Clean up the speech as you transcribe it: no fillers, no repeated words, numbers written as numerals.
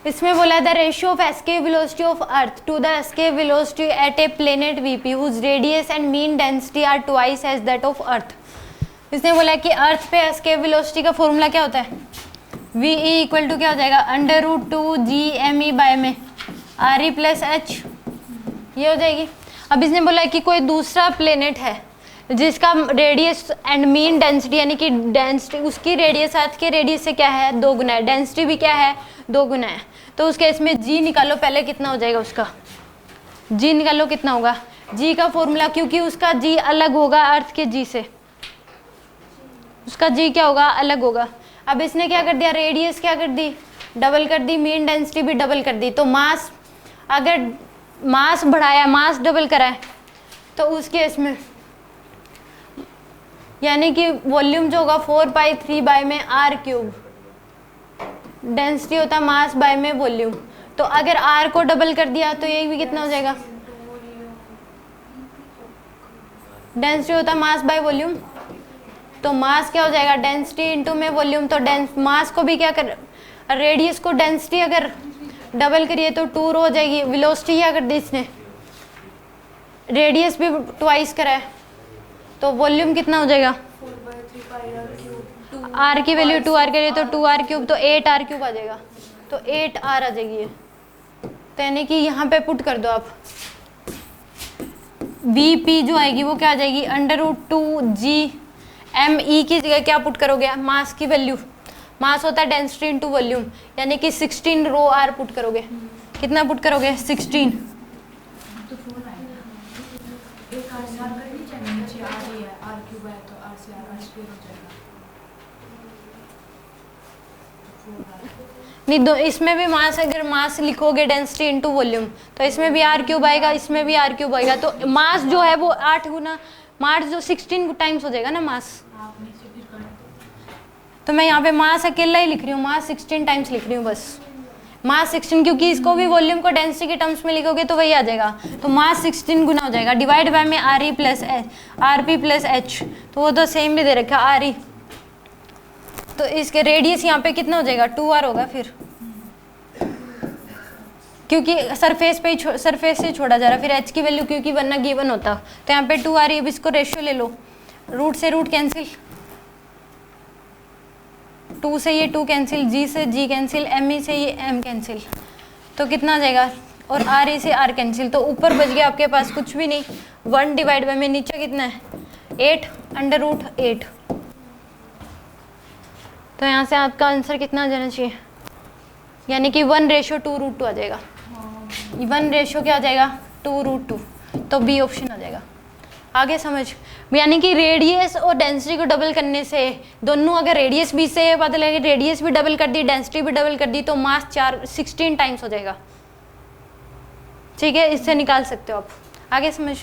इसमें बोला the ratio of escape velocity of Earth to the escape velocity at a planet VP whose radius and mean density are twice as that of Earth. इसने बोला कि अर्थ पे escape velocity का formula क्या होता है, वी ई इक्वल टू क्या हो जाएगा, √2 बाय में आर ई प्लस एच, ये हो जाएगी। अब इसने बोला कि कोई दूसरा प्लेनेट है जिसका रेडियस एंड मीन डेंसिटी यानी कि डेंसिटी उसकी रेडियस अर्थ के रेडियस से क्या है, 2 गुना है, डेंसिटी भी क्या है, 2 गुना है। तो उस केस में जी निकालो पहले, कितना हो जाएगा उसका, जी निकालो कितना होगा, जी का फॉर्मूला, क्योंकि उसका जी अलग होगा अर्थ के जी से, उसका जी क्या होगा, अलग होगा। अब इसने क्या कर दिया, रेडियस क्या कर दी, डबल कर दी, मीन डेंसिटी भी डबल कर दी। तो मास, अगर मास बढ़ाया, मास डबल करा है, तो उस केस में यानी कि वॉल्यूम जो होगा 4π3 बाय में आर क्यूब, डेंसिटी होता मास बाय में वॉल्यूम। तो अगर आर को डबल कर दिया तो ये भी कितना हो जाएगा, डेंसिटी होता मास बाय वॉल्यूम, तो मास क्या हो जाएगा, डेंसिटी इनटू में वॉल्यूम। तो मास को भी क्या कर, रेडियस को डेंसिटी अगर डबल करिए तो 2 रो हो जाएगी। वेलोसिटी क्या कर दी इसने, रेडियस भी ट्वाइस करा है, तो वॉल्यूम कितना हो जाएगा, आर की वैल्यू 2r करिए तो 2r क्यूब, तो 8r क्यूब आ जाएगा, तो 8r आ जाएगी ये। तो यानी कि यहाँ पे पुट कर दो आप, Vp जो आएगी वो क्या आ जाएगी, √2 की जगह क्या पुट करोगे, मास की वैल्यू, मास होता है डेंसिटी इनटू वॉल्यूम, यानी कि 16 रो आर पुट करोगे। कितना पुट करोगे, 16। नहीं दो, इसमें भी मास, अगर मास लिखोगे डेंसिटी इनटू वॉल्यूम तो इसमें भी आर क्यूब आएगा, इसमें भी आर क्यूब आएगा। तो मास जो है वो 8 गुना, मास जो 16 टाइम्स हो जाएगा ना मास। तो मैं यहाँ पे मास अकेला ही लिख रही हूँ, मास 16 टाइम्स लिख रही हूँ बस, मास 16, क्योंकि इसको भी वॉल्यूम को डेंसिटी के टर्म्स में लिखोगे तो वही आ जाएगा। तो मास 16 गुना हो जाएगा, डिवाइड बाय में R E plus H, R P plus H, तो वो तो सेम भी दे रखा आर ई। तो इसके रेडियस यहाँ पे कितना हो जाएगा, 2r होगा फिर, क्योंकि सरफेस पे ही सरफेस से छोड़ा जा रहा, फिर h की वैल्यू क्योंकि वरना गिवन होता, तो यहाँ पे 2r। अब इसको रेशियो ले लो, रूट से रूट कैंसिल, 2 से ये 2 कैंसिल, g से g कैंसिल, m से ये m कैंसिल, तो कितना आ जाएगा, और r e से r कैंसिल। तो ऊपर बच गया आपके पास कुछ भी नहीं, 1 डिवाइड बाय में नीचे कितना है 8 √8। तो यहाँ से आपका आंसर कितना आ जाना चाहिए, यानी कि 1:2√2 आ जाएगा। 1 रेशियो क्या आ जाएगा, 2√2, तो बी ऑप्शन आ जाएगा। आगे समझ, यानी कि रेडियस और डेंसिटी को डबल करने से दोनों, अगर रेडियस भी से पता लगे, रेडियस भी डबल कर दी, डेंसिटी भी डबल कर दी, तो मास 16 टाइम्स हो जाएगा। ठीक है, इससे निकाल सकते हो आप। आगे समझ।